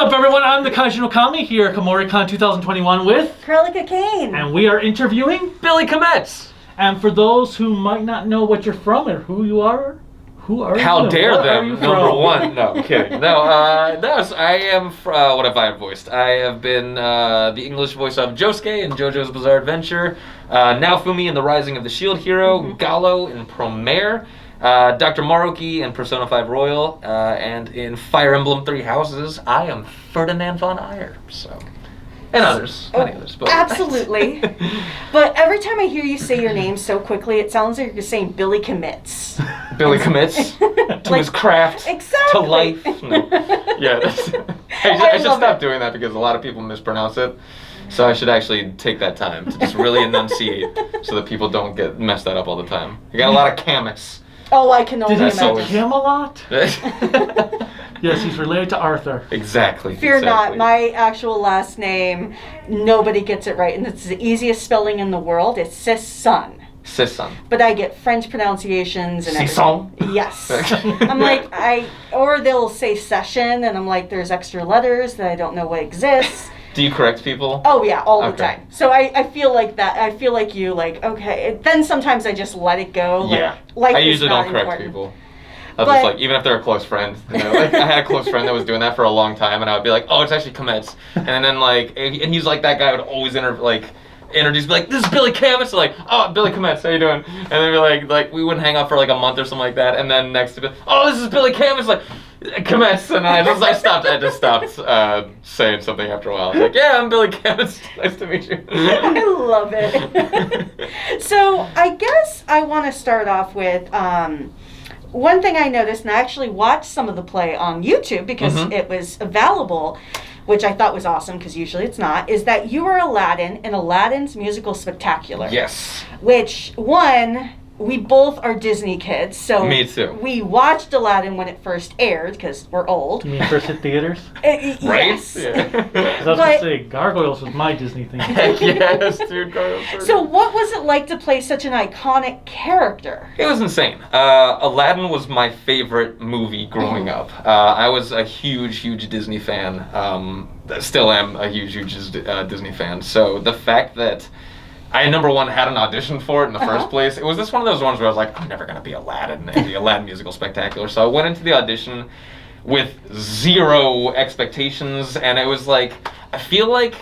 up, everyone? I'm the Kaiju no Kami here at Kumoricon 2021 with Cruellica Kain. And we are interviewing Billy Kametz. And for those who might not know what you're from or who you are, who are How you? dare What them, number one. No, I'm kidding. No, I am, what have I voiced? I have been the English voice of Josuke in JoJo's Bizarre Adventure, Naofumi in The Rising of the Shield Hero, Galo in Promare, Dr. Maruki in Persona 5 Royal, and in Fire Emblem Three Houses, I am Ferdinand von Aegir, so... And others, many others. But absolutely. But every time I hear you say your name so quickly, it sounds like you're saying Billy Kametz. Billy Kametz to his craft, exactly. to life. No. Yeah, I should stop doing that because a lot of people mispronounce it. So I should actually take that time to just really enunciate so that people don't get messed that up all the time. You got a lot of Kametz. Oh, I can only imagine. Did he imagine. say Camelot? Yes, he's related to Arthur. Exactly. Fear not, my actual last name, nobody gets it right, and it's the easiest spelling in the world. It's Sisson. Sisson. But I get French pronunciations and Sisson? everything. Yes. I'm like, or they'll say session, and I'm like, there's extra letters that I don't know what exists. Do you correct people? Oh yeah, all the time. So I feel like that. I feel like you, like, okay. Then sometimes I just let it go. Yeah. Like, I usually don't correct people. I was just like, even if they're a close friend, you know, like I had a close friend that was doing that for a long time, and I would be like, oh, it's actually Kametz, and then like, and he's like that guy would always introduce, be like, this is Billy Kametz, so like, oh, Billy Kametz, how you doing? And then be like we wouldn't hang out for like a month or something like that, and then next to be, oh, this is Billy Kametz, like, Kametz, and I just stopped saying something after a while. I was like, yeah, I'm Billy Kametz, nice to meet you. I love it. So I guess I want to start off with, one thing I noticed, and I actually watched some of the play on YouTube because it was available, which I thought was awesome because usually it's not, is that you were Aladdin in Aladdin's Musical Spectacular. Yes. Which, we both are Disney kids, so me too. We watched Aladdin when it first aired because we're old. You mean first hit theaters? Right? Yes. Yeah. I was going to say, Gargoyles was my Disney thing. Yes, dude, Gargoyles. So what was it like to play such an iconic character? It was insane. Aladdin was my favorite movie growing up. I was a huge Disney fan. Still am a huge Disney fan. So the fact that I, number one, had an audition for it in the first place. It was just one of those ones where I was like, I'm never going to be Aladdin in the Aladdin Musical Spectacular. So I went into the audition with zero expectations, and it was like, I feel like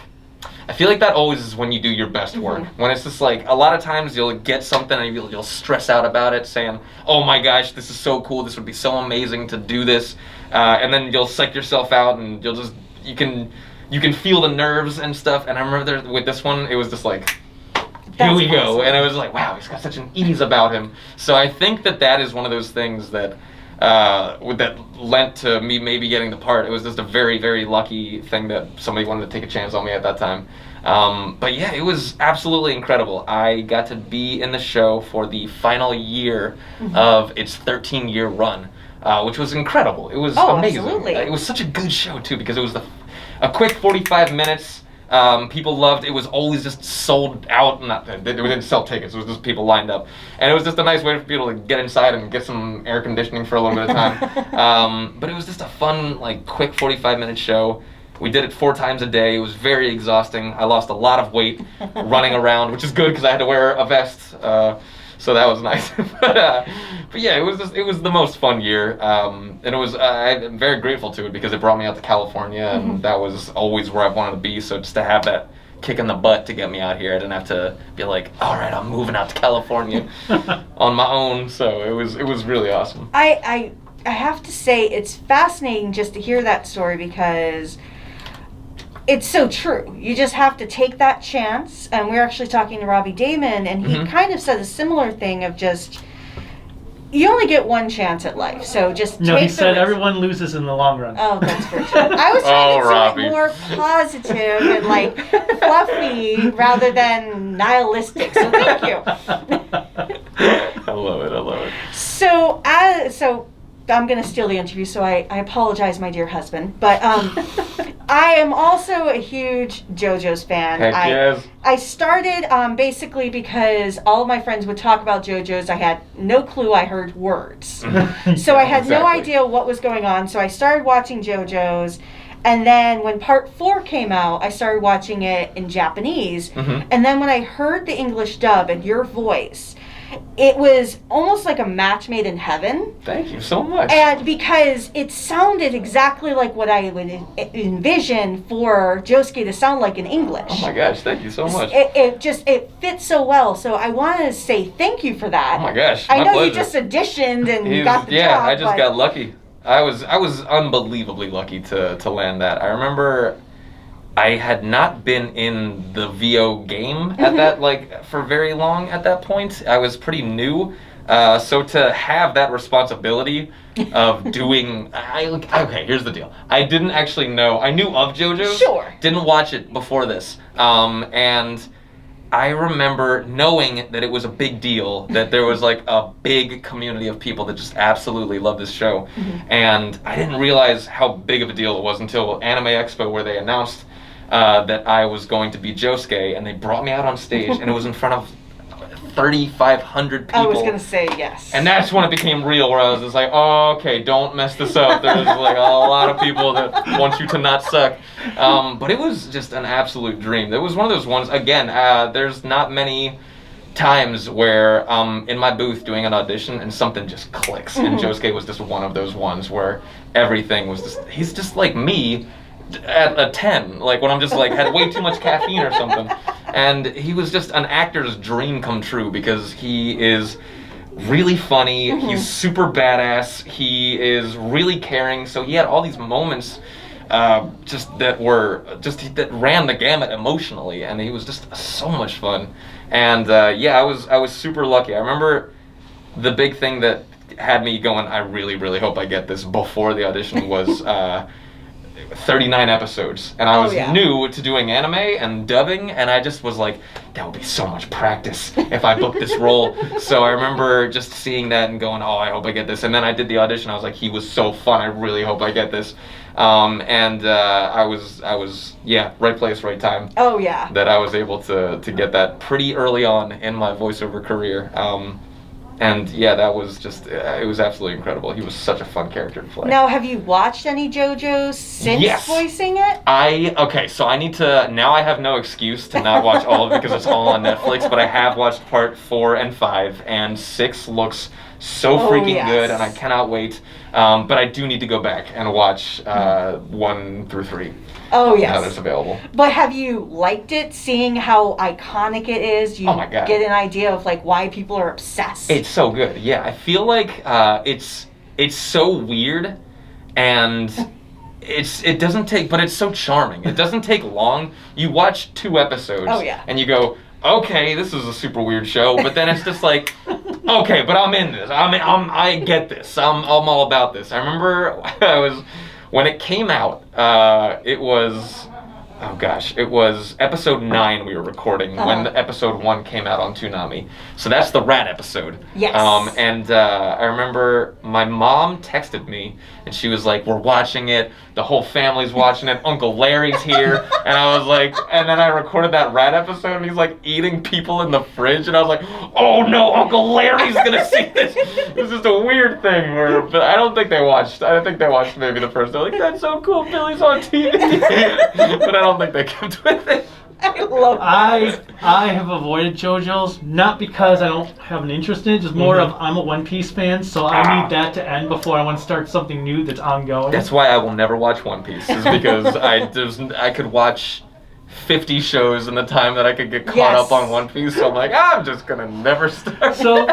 that always is when you do your best work. When it's just like, a lot of times you'll get something and you'll stress out about it, saying, oh my gosh, this is so cool, this would be so amazing to do this. And then you'll psych yourself out, and you can feel the nerves and stuff. And I remember with this one, it was just like, here we go. Awesome. And I was like, wow, he's got such an ease about him. So I think that is one of those things that that lent to me maybe getting the part. It was just a very lucky thing that somebody wanted to take a chance on me at that time. But yeah, it was absolutely incredible. I got to be in the show for the final year of its 13-year run, which was incredible. It was amazing. Absolutely. It was such a good show too, because it was a quick 45 minutes. People loved it. Was always just sold out. They didn't sell tickets. It was just people lined up, and it was just a nice way for people to get inside and get some air conditioning for a little bit of time. But it was just a fun, like, quick 45-minute show. We did it 4 times a day. It was very exhausting. I lost a lot of weight running around, which is good because I had to wear a vest. So that was nice. But yeah, it was the most fun year, and it was I'm very grateful to it because it brought me out to California, and that was always where I wanted to be. So just to have that kick in the butt to get me out here, I didn't have to be like, all right, I'm moving out to California on my own. So it was really awesome. I have to say it's fascinating just to hear that story because it's so true. You just have to take that chance. And we were actually talking to Robbie Damon, and he kind of said a similar thing of just, you only get one chance at life, so just take the he said risk. Everyone loses in the long run. Oh, that's for sure. I was trying to do it more positive and like fluffy rather than nihilistic. So thank you. I love it. So I'm going to steal the interview, so I apologize, my dear husband. But I am also a huge JoJo's fan. Heck yes. I started basically because all of my friends would talk about JoJo's. I had no clue. I heard words. So I had no idea what was going on. So I started watching JoJo's. And then when part 4 came out, I started watching it in Japanese. And then when I heard the English dub and your voice, it was almost like a match made in heaven. Thank you so much. And because it sounded exactly like what I would envision for Josuke to sound like in English. Oh my gosh, thank you so much. It fits so well. So I wanted to say thank you for that. Oh my gosh, I know pleasure. you just auditioned and got the job. I just got lucky. I was unbelievably lucky to land that. I remember I had not been in the VO game at that for very long at that point. I was pretty new. So to have that responsibility of doing okay, here's the deal. I didn't actually know. I knew of JoJo. Sure. Didn't watch it before this. And I remember knowing that it was a big deal, that there was like a big community of people that just absolutely love this show. And I didn't realize how big of a deal it was until Anime Expo, where they announced that I was going to be Josuke, and they brought me out on stage, and it was in front of 3,500 people. I was going to say yes. And that's when it became real, where I was just like, oh, okay, don't mess this up. There's like a lot of people that want you to not suck. But it was just an absolute dream. It was one of those ones, again, there's not many times where I'm in my booth doing an audition and something just clicks. And Josuke was just one of those ones where everything was just, he's just like me at a 10, like when I'm just like had way too much caffeine or something. And he was just an actor's dream come true, because he is really funny, he's super badass, he is really caring. So he had all these moments that ran the gamut emotionally, and he was just so much fun. And I was super lucky. I remember the big thing that had me going, I really, really hope I get this before the audition, was 39 episodes, and I was new to doing anime and dubbing, and I just was like, that would be so much practice if I booked this role. So I remember just seeing that and going, oh, I hope I get this. And then I did the audition. I was like, he was so fun, I really hope I get this. I was right place, right time. Oh yeah. That I was able to get that pretty early on in my voiceover career. That was just, it was absolutely incredible. He was such a fun character to play. Now, have you watched any JoJo since voicing it? So I need to, now I have no excuse to not watch all of it because it's all on Netflix, but I have watched part 4 and 5, and 6 looks so freaking good, and I cannot wait. But I do need to go back and watch 1 through 3. Oh, yes. Now that's available. But have you liked it, seeing how iconic it is? You get an idea of like why people are obsessed. It's so good. Yeah, I feel like it's so weird, and it doesn't take, but it's so charming. It doesn't take long. You watch 2 episodes, and you go, okay, this is a super weird show, but then it's just like, okay, but I'm in this. I get this. I'm all about this. I remember when it came out, it was episode 9 we were recording when the episode 1 came out on Toonami. So that's the rat episode. Yes. I remember my mom texted me, and she was like, we're watching it, the whole family's watching it, Uncle Larry's here, and I was like, and then I recorded that rat episode, and he's like eating people in the fridge, and I was like, oh no, Uncle Larry's gonna see this. It's just a weird thing, but I don't think they watched. I think they watched maybe the first. They're like, that's so cool, Billy's on TV. But I don't think they kept with it. I love that. I have avoided JoJo's, not because I don't have an interest in it, just more of I'm a One Piece fan, so I need that to end before I want to start something new that's ongoing. That's why I will never watch One Piece, is because I could watch 50 shows in the time that I could get caught up on One Piece, so I'm like, I'm just gonna never start. So,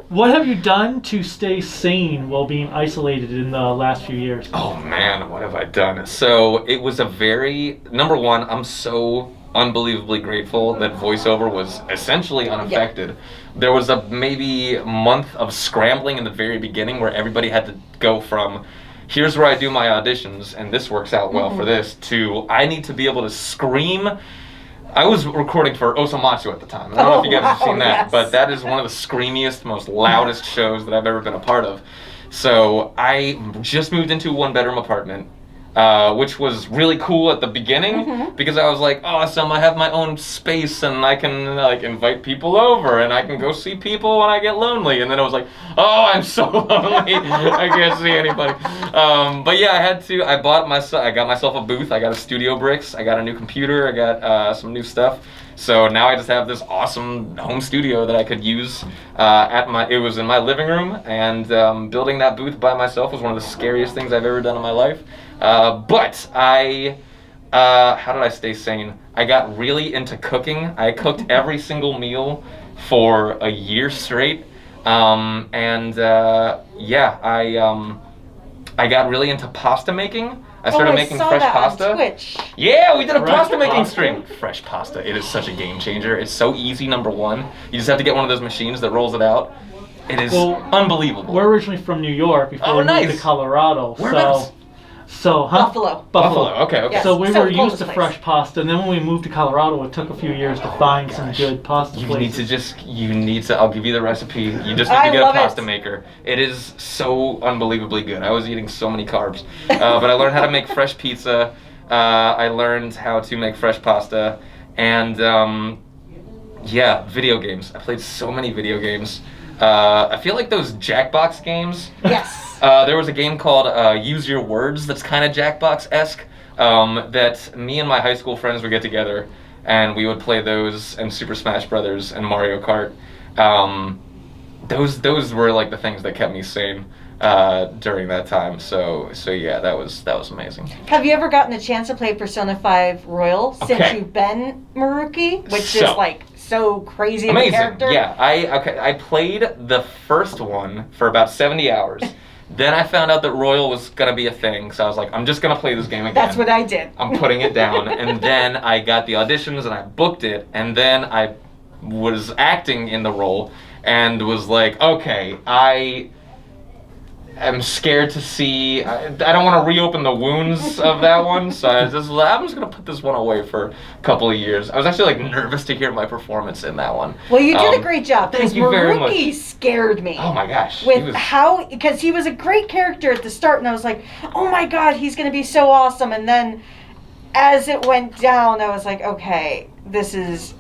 what have you done to stay sane while being isolated in the last few years? Oh man, what have I done? So it was number one, I'm so unbelievably grateful that voiceover was essentially unaffected. There was maybe a month of scrambling in the very beginning where everybody had to go from, here's where I do my auditions and this works out well for this, to I need to be able to scream. I was recording for Osomatsu at the time. I don't know if you guys have seen that, but that is one of the screamiest, most loudest shows that I've ever been a part of. So I just moved into a 1-bedroom apartment. which was really cool at the beginning because I was like, awesome, I have my own space and I can like invite people over and I can go see people when I get lonely. And then I was like, oh, I'm so lonely, I can't see anybody. But yeah, I got myself a booth, I got a studio bricks, I got a new computer, I got some new stuff. So now I just have this awesome home studio that I could use it was in my living room, and building that booth by myself was one of the scariest things I've ever done in my life. But how did I stay sane? I got really into cooking. I cooked every single meal for a year straight. I got really into pasta making. I started making fresh pasta. On Twitch. Yeah, we did a Fresh pasta making pasta? stream. Fresh pasta. It is such a game changer. It's so easy, number one. You just have to get one of those machines that rolls it out. It is unbelievable. We're originally from New York before we moved to Colorado. Whereabouts? Buffalo. Okay. Yes. So we were used coldest to place. fresh pasta, and then when we moved to Colorado, it took a few years to find some good pasta places. I'll give you the recipe. You just need to get a pasta maker. It is so unbelievably good. I was eating so many carbs. But I learned how to make fresh pizza. I learned how to make fresh pasta. And video games. I played so many video games. I feel like those Jackbox games. Yes. There was a game called Use Your Words that's kind of Jackbox-esque that me and my high school friends would get together and we would play those and Super Smash Brothers and Mario Kart. Those were like the things that kept me sane during that time. So yeah, that was amazing. Have you ever gotten a chance to play Persona 5 Royal since you've been Maruki, which is like so crazy of a character? Yeah, I played the first one for about 70 hours. Then I found out that Royal was gonna be a thing, so I was like, I'm just gonna play this game again. That's what I did. I'm putting it down, and then I got the auditions and I booked it, and then I was acting in the role and was like, okay, I am scared to see. I don't want to reopen the wounds of that one, so I'm just gonna put this one away for a couple of years. I was actually like nervous to hear my performance in that one. Well, you did a great job because Thank you very much. Maruki scared me. Oh my gosh! Because he was a great character at the start, and I was like, oh my god, he's gonna be so awesome. And then, as it went down, I was like, okay, this is.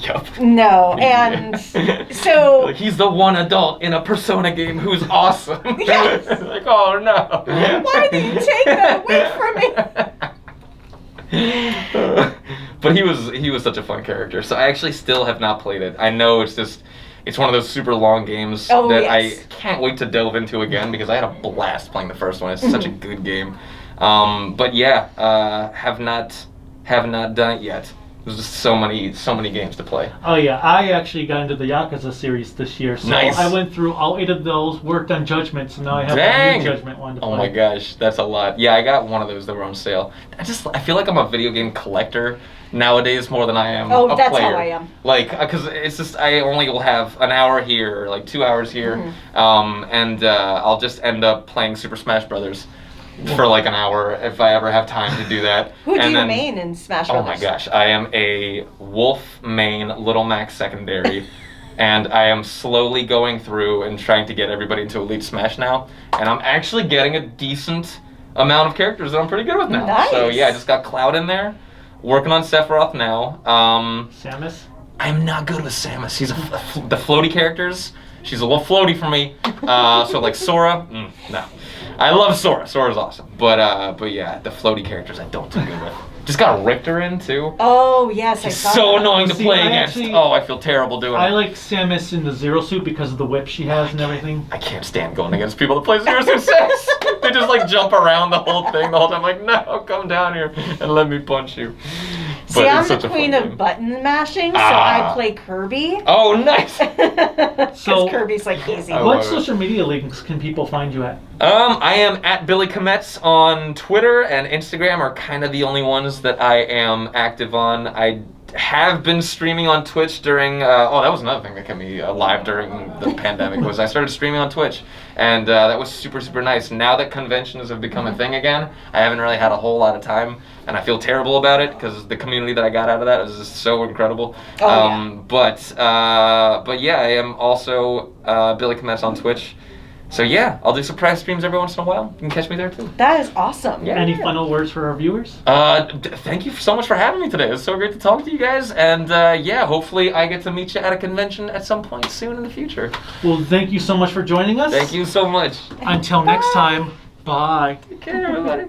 Yup. No, and so like, he's the one adult in a Persona game who's awesome. Yes. Like, oh no. Why did you take that away from me? But he was such a fun character. So I actually still have not played it. I know it's one of those super long games that I can't wait to delve into again because I had a blast playing the first one. It's such a good game. But yeah, have not done it yet. There's just so many games to play. Oh yeah, I actually got into the Yakuza series this year, so Nice. I went through all 8 of those, worked on Judgment, so now I have a new Judgment one to play. Oh my gosh, that's a lot. Yeah, I got one of those that were on sale. I feel like I'm a video game collector nowadays more than I am a that's player. how I am. Like, because it's just, I only will have an hour here, or like 2 hours here, and I'll just end up playing Super Smash Brothers for like an hour if I ever have time to do that. Who do you main in Smash Brothers? Oh my gosh, I am a Wolf main, Little Mac secondary, and I am slowly going through and trying to get everybody into Elite Smash now, and I'm actually getting a decent amount of characters that I'm pretty good with now. Nice. So yeah, I just got Cloud in there, working on Sephiroth now. Samus? I'm not good with Samus. He's the floaty characters. She's a little floaty for me. So like Sora, no. I love Sora. Sora's awesome. But yeah, the floaty characters I don't do good with. Just got Richter in too. Oh yes, I He's saw so that. annoying to See, play I against. actually- I feel terrible doing I it. like Samus in the Zero Suit because of the whip she has and everything. I can't stand going against people that play Zero Suit 6. They just like jump around the whole thing the whole time. I'm like, no, come down here and let me punch you. See, But I'm it's the such a queen fun of game. button mashing, so I play Kirby. Oh, nice. Because So- Kirby's like easy. I What love it. social media links can people find you at? I am at Billy Kametz on Twitter and Instagram are kind of the only ones that I am active on. I have been streaming on Twitch during, that was another thing that kept me alive during the pandemic was I started streaming on Twitch. And that was super, super nice. Now that conventions have become a thing again, I haven't really had a whole lot of time. And I feel terrible about it because the community that I got out of that was just so incredible. Oh, But yeah, I am also Billy Kametz on Twitch. So yeah, I'll do surprise streams every once in a while. You can catch me there too. That is awesome. Yeah. Any final words for our viewers? Thank you so much for having me today. It was so great to talk to you guys. And yeah, hopefully I get to meet you at a convention at some point soon in the future. Well, thank you so much for joining us. Thank you so much. Until next time, bye. Take care, everybody.